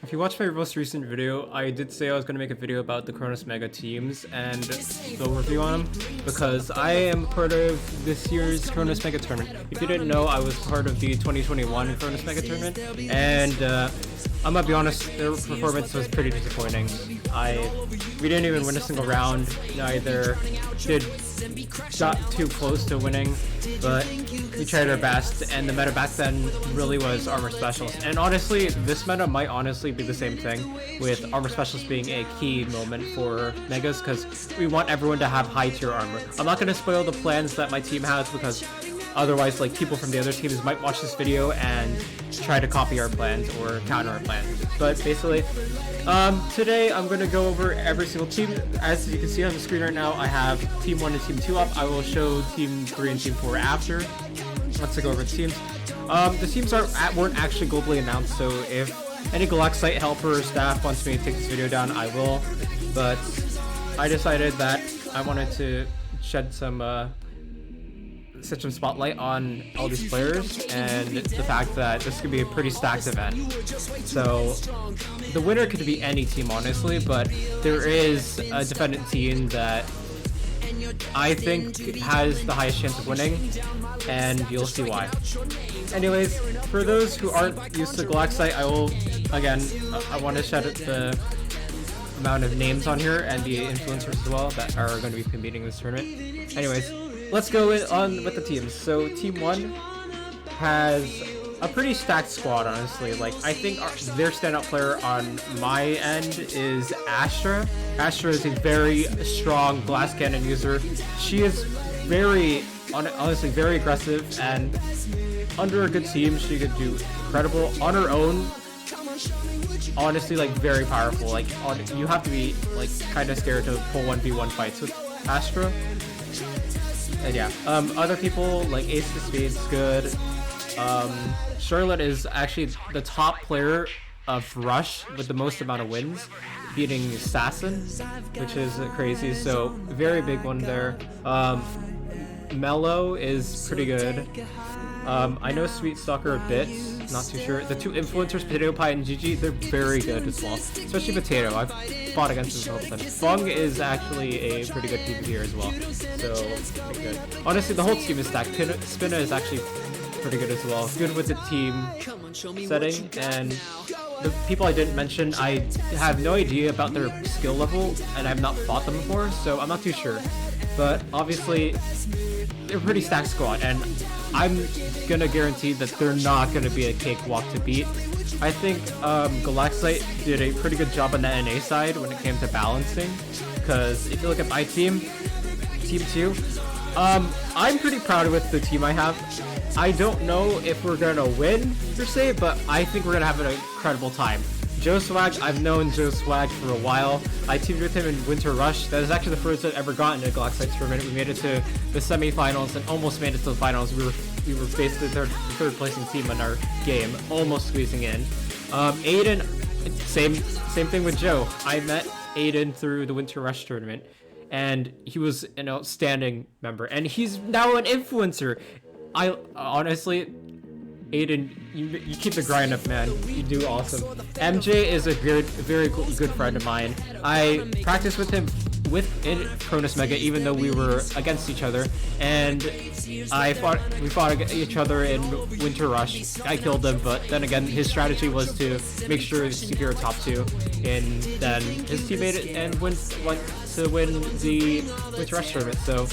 If you watched my most recent video, I did say I was going to make a video about the Chronos Mega Teams and the overview on them, because I am part of this year's Chronos Mega Tournament. If you didn't know, I was part of the 2021 Chronos Mega Tournament, and I'm gonna be honest, their performance was pretty disappointing. We didn't even win a single round, neither got too close to winning, but we tried our best, and the meta back then really was armor specialists. And honestly, this meta might honestly be the same thing, with armor specialists being a key moment for megas, because we want everyone to have high tier armor. I'm not going to spoil the plans that my team has, because otherwise, like, people from the other teams might watch this video and try to copy our plans or counter our plans. But basically, today I'm going to go over every single team. As you can see on the screen right now, I have Team 1 and Team 2 up. I will show Team 3 and Team 4 after. Let's go over the teams. The teams weren't actually globally announced, so if any Galaxite helper or staff wants me to take this video down, I will. But I decided that I wanted to shed some spotlight on all these players and the fact that this could be a pretty stacked event. So the winner could be any team, honestly, but there is a defendant team that I think has the highest chance of winning, and you'll see why. Anyways, for those who aren't used to Galaxite, I want to shout out the amount of names on here and the influencers as well that are going to be competing in this tournament. Anyways, let's go on with the teams. So Team 1 has a pretty stacked squad, honestly. Like, I think their standout player on my end is Astra. Astra is a very strong glass cannon user. She is honestly very aggressive, and under a good team she could do incredible. On her own, honestly, like, very powerful. Like, you have to be like kind of scared to pull 1v1 fights with Astra. And yeah, other people like Ace of Spades good. Charlotte is actually the top player of Rush with the most amount of wins, beating Assassin, which is crazy. So very big one there. Mello is pretty good. I know Sweet Stalker a bit, not too sure. The two influencers, Potato Pie and Gigi, they're very good as well. Especially Potato, I've fought against him all the time. Fung is actually a pretty good PvPer as well, so pretty good. Honestly, the whole team is stacked. Spinna is actually pretty good as well. Good with the team setting, and the people I didn't mention, I have no idea about their skill level, and I've not fought them before, so I'm not too sure. But obviously, they're a pretty stacked squad, and I'm gonna guarantee that they're not gonna be a cakewalk to beat. I think Galaxite did a pretty good job on the NA side when it came to balancing, because if you look at my team, Team 2, I'm pretty proud with the team I have. I don't know if we're gonna win per se, but I think we're gonna have an incredible time. Joe Swag, I've known Joe Swag for a while. I teamed with him in Winter Rush. That is actually the first I've ever gotten a Galaxite tournament. We made it to the semifinals and almost made it to the finals. We were basically the third placing team in our game, almost squeezing in. Aiden, same thing with Joe. I met Aiden through the Winter Rush tournament, and he was an outstanding member, and he's now an influencer. I honestly, Aiden, you keep the grind up, man. You do awesome. MJ is a very good friend of mine. I practiced with him in Chronos Mega, even though we were against each other, and we fought against each other in Winter Rush. I killed him, but then again, his strategy was to make sure to secure top 2, and then his team made it and went to win the Winter Rush tournament. So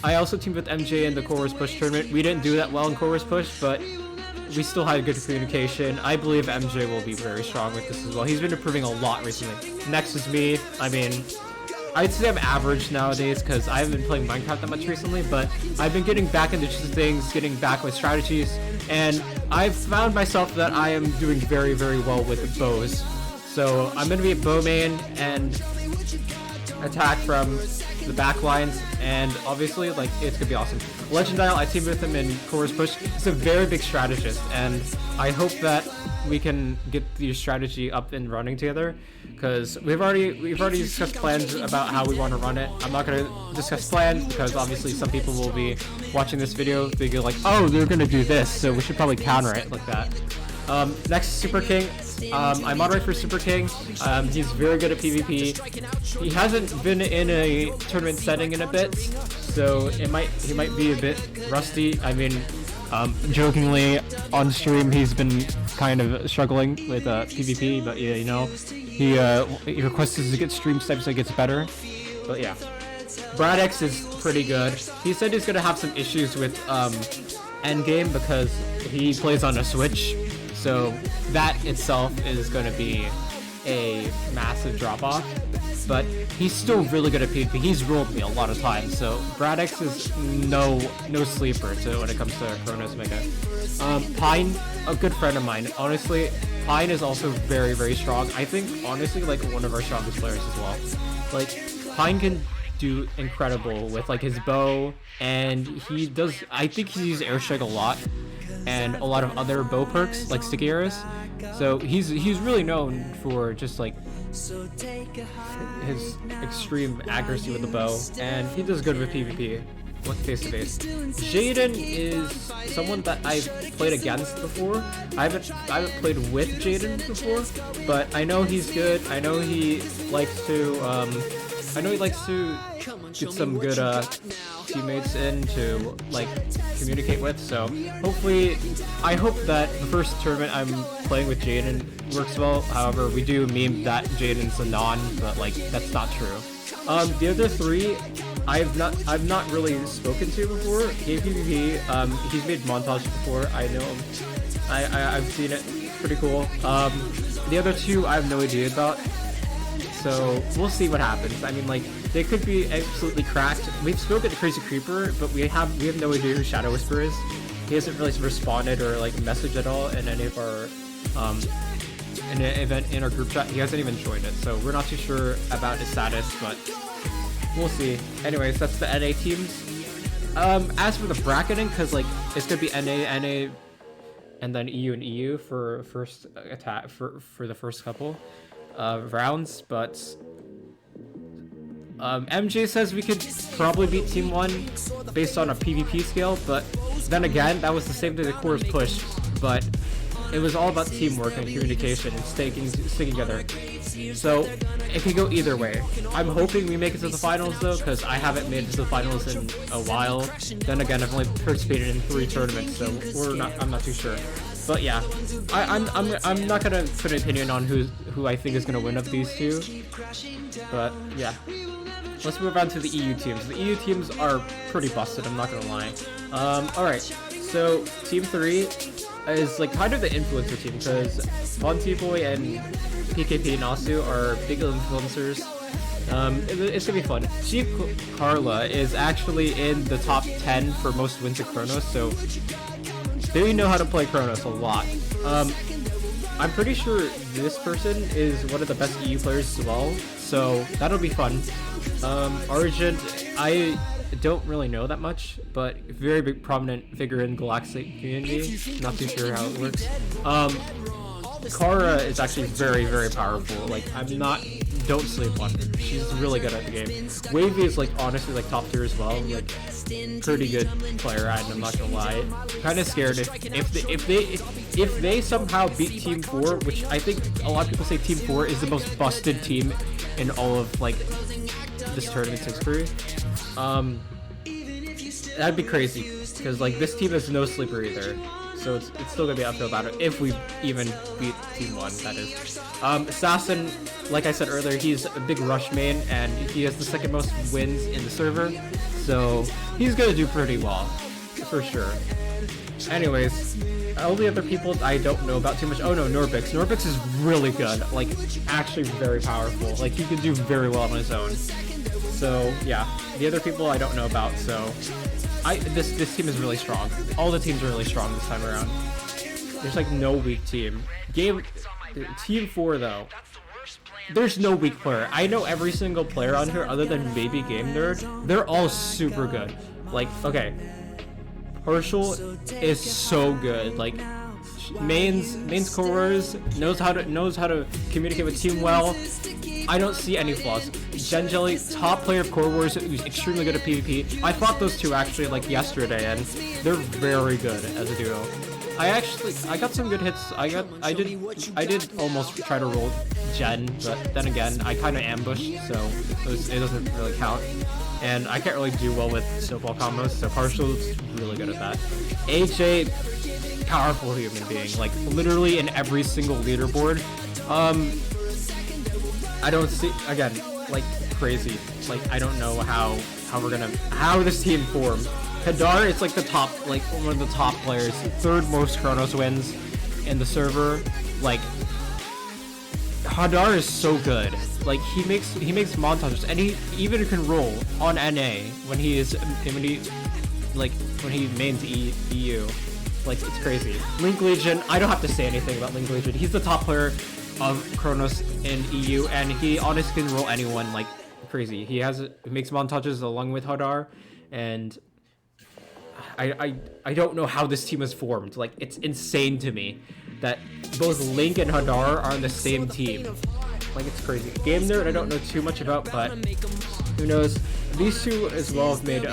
I also teamed with MJ in the Chorus Push tournament. We didn't do that well in Chorus Push, but we still had good communication. I believe MJ will be very strong with this as well. He's been improving a lot recently. Next is me. I mean, I'd say I'm average nowadays because I haven't been playing Minecraft that much recently, but I've been getting back into things, getting back with strategies, and I've found myself that I am doing very, very well with bows. So I'm going to be a bow main and attack from the back lines, and obviously, like, it's gonna be awesome. Legendile, I teamed with him in Chorus Push. He's a very big strategist, and I hope that we can get the strategy up and running together, because we've already discussed plans about how we want to run it. I'm not gonna discuss plans because obviously some people will be watching this video thinking like, oh, they're gonna do this, so we should probably counter it like that. Next, Super King. I moderate for Super King. He's very good at PvP. He hasn't been in a tournament setting in a bit, so he might be a bit rusty. I mean, jokingly on stream he's been kind of struggling with PvP, but yeah, you know, he requests to get stream steps so it gets better. But yeah, Bradx is pretty good. He said he's gonna have some issues with endgame because he plays on a Switch, so that itself is gonna be a massive drop off. But he's still really good at PvP. He's rolled me a lot of times, so Bradx is no sleeper when it comes to Chronos Mega. Pine, a good friend of mine. Honestly, Pine is also very, very strong. I think, honestly, like one of our strongest players as well. Like, Pine can do incredible with like his bow, and he does. I think he uses airstrike a lot, and a lot of other bow perks like sticky arrows. So he's really known for just like his extreme accuracy with the bow, and he does good with PvP, like face to face. Jaden is someone that I've played against before. I haven't played with Jaden before, but I know he's good. I know he likes to get some good teammates in to like communicate with. So hopefully, I hope that the first tournament I'm playing with Jaden works well. However, we do meme that Jaden's a non, but like that's not true. The other three, I've not really spoken to before. KPVP, he's made montage before. I know him. I've seen it. It's pretty cool. The other two I have no idea about. So we'll see what happens. I mean, like, they could be absolutely cracked. We've spoken to Crazy Creeper, but we have no idea who Shadow Whisper is. He hasn't really responded or like messaged at all in any of our in an event in our group chat. He hasn't even joined it, so we're not too sure about his status, but we'll see. Anyways, that's the NA teams. As for the bracketing, because like it's gonna be NA, and then EU and EU for first attack for the first couple rounds, but MJ says we could probably beat Team 1 based on a PvP scale, but then again, that was the same thing the cores pushed, but it was all about teamwork and communication and sticking together. So it could go either way. I'm hoping we make it to the finals though, because I haven't made it to the finals in a while. Then again, I've only participated in 3 tournaments, so I'm not too sure. But yeah, I'm not gonna put an opinion on who I think is gonna win of these two. But yeah, let's move on to the EU teams. The EU teams are pretty busted, I'm not gonna lie. Alright, so Team 3 is like kind of the influencer team, because Von T-Boy and PKP Nasu are big influencers. It's gonna be fun. Chief Carla is actually in the top 10 for most wins at Chronos, so they know how to play Chronos a lot. I'm pretty sure this person is one of the best EU players as well, so that'll be fun. Argent, I don't really know that much, but very big prominent figure in Galaxite community. Not too sure how it works. Kara is actually very, very powerful. Like, don't sleep on her. She's really good at the game. Wavy is like honestly like top tier as well. Like pretty good player, and I'm not gonna lie. Kind of scared if they somehow beat Team 4, which I think a lot of people say Team 4 is the most busted team in all of like this tournament's history. That'd be crazy, because like this team is no sleeper either. So it's still gonna be an uphill battle if we even beat Team 1, that is. Assassin, like I said earlier, he's a big rush main, and he has the second most wins in the server, so he's gonna do pretty well, for sure. Anyways, all the other people I don't know about too much. Oh no, Norbix. Norbix is really good, like actually very powerful. Like he can do very well on his own. So yeah, the other people I don't know about, so this team is really strong. All the teams are really strong this time around. There's like no weak team. Team 4 though, there's no weak player. I know every single player on here other than maybe Game Nerd. They're all super good. Like, okay, Herschel is so good. Like mains cores, knows how to communicate with team well. I don't see any flaws. Genjelly, top player of Core Wars, who's extremely good at PvP. I fought those two actually like yesterday, and they're very good as a duo. I got some good hits. I did almost try to roll Gen, but then again, I kind of ambushed, so it doesn't really count. And I can't really do well with snowball combos, so Partial's really good at that. AJ, powerful human being, like literally in every single leaderboard. I don't see, again, like crazy. Like I don't know how this team formed. Hadar is like the top, like one of the top players, third most Chronos wins in the server. Like Hadar is so good. Like he makes montages, and he even can roll on NA when he mains EU. Like it's crazy. Link Legion, I don't have to say anything about Link Legion. He's the top player of Chronos in EU, and he honestly can roll anyone like crazy. He makes montages along with Hadar, and I don't know how this team is formed. Like it's insane to me that both Link and Hadar are on the same team. Like it's crazy. Game Nerd I don't know too much about, but who knows. These two as well have made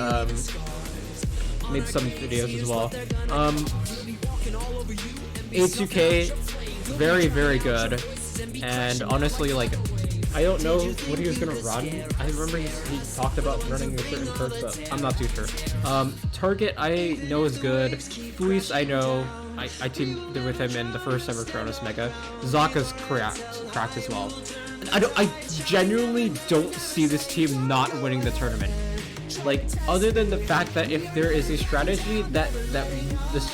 some videos as well. A2K, very, very good. And honestly, like, I don't know what he was gonna run. I remember he talked about running a certain perk, but I'm not too sure. Target I know is good. Fleece I know. I teamed with him in the first ever Chronos Mega. Zaka's cracked as well. I genuinely don't see this team not winning the tournament. Like, other than the fact that if there is a strategy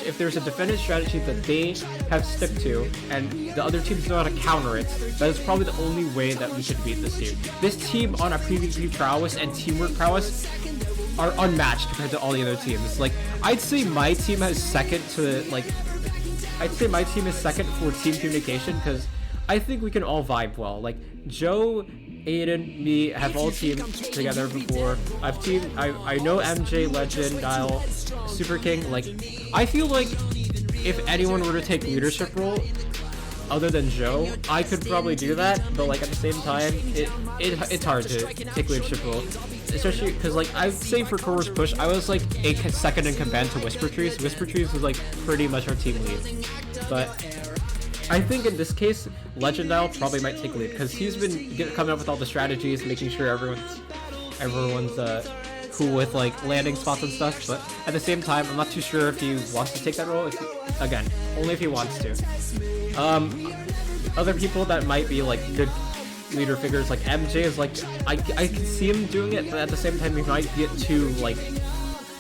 if there's a defended strategy that they have stuck to, and the other teams know how to counter it, that is probably the only way that we should beat this team. This team on a PvP prowess and teamwork prowess are unmatched compared to all the other teams. Like, I'd say my team is second for team communication, because I think we can all vibe well. Like, Joe, Aiden, me have all teamed together before. I know MJ, Legend, Dial, Super King. Like, I feel like if anyone were to take leadership role other than Joe, I could probably do that, but like at the same time, it's hard to take leadership role. Especially because, like, I'd say for Core's push, I was like a second in command to Whisper Trees. Whisper Trees was like pretty much our team lead. But I think in this case, Legendile probably might take lead, because he's been coming up with all the strategies, making sure everyone's cool with like landing spots and stuff. But at the same time, I'm not too sure if he wants to take that role. Again, only if he wants to. Other people that might be like good leader figures, like MJ is like I can see him doing it, but at the same time he might get too like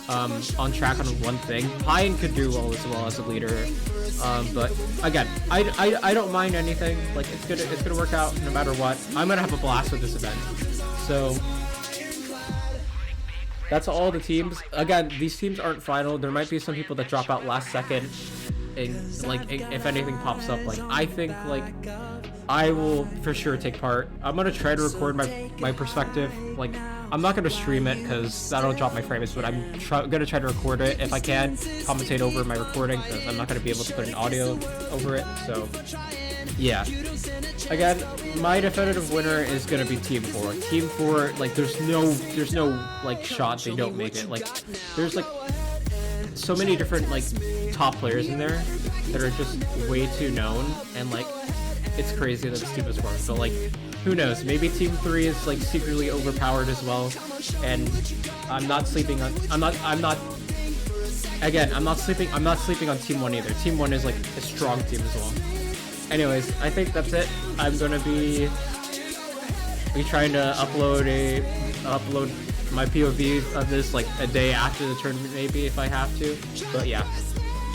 on track on one thing. Pine could do well as a leader. But again, I don't mind anything. Like it's gonna work out no matter what. I'm gonna have a blast with this event. So that's all the teams. Again, these teams aren't final. There might be some people that drop out last second. And like if anything pops up, like I think like I will for sure take part. I'm gonna try to record my perspective. Like I'm not gonna stream it because that'll drop my frames, but I'm gonna try to record it if I can, commentate over my recording, because I'm not gonna be able to put an audio over it. So yeah. Again, my definitive winner is gonna be Team 4. Team 4, like there's no like shot they don't make it. Like there's like so many different like top players in there that are just way too known, and like it's crazy that this team is formed. So like who knows, maybe Team 3 is like secretly overpowered as well, and I'm not sleeping on I'm not sleeping on Team 1 either. Team 1 is like a strong team as well. Anyways, I think that's it. I'm gonna be trying to upload my POV of this like a day after the tournament, maybe, if I have to. But yeah,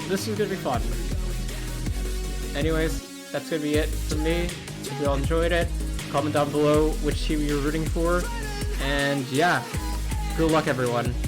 this is gonna be fun. Anyways, that's gonna be it from me. If you all enjoyed it, comment down below which team you're rooting for, and yeah, good luck everyone.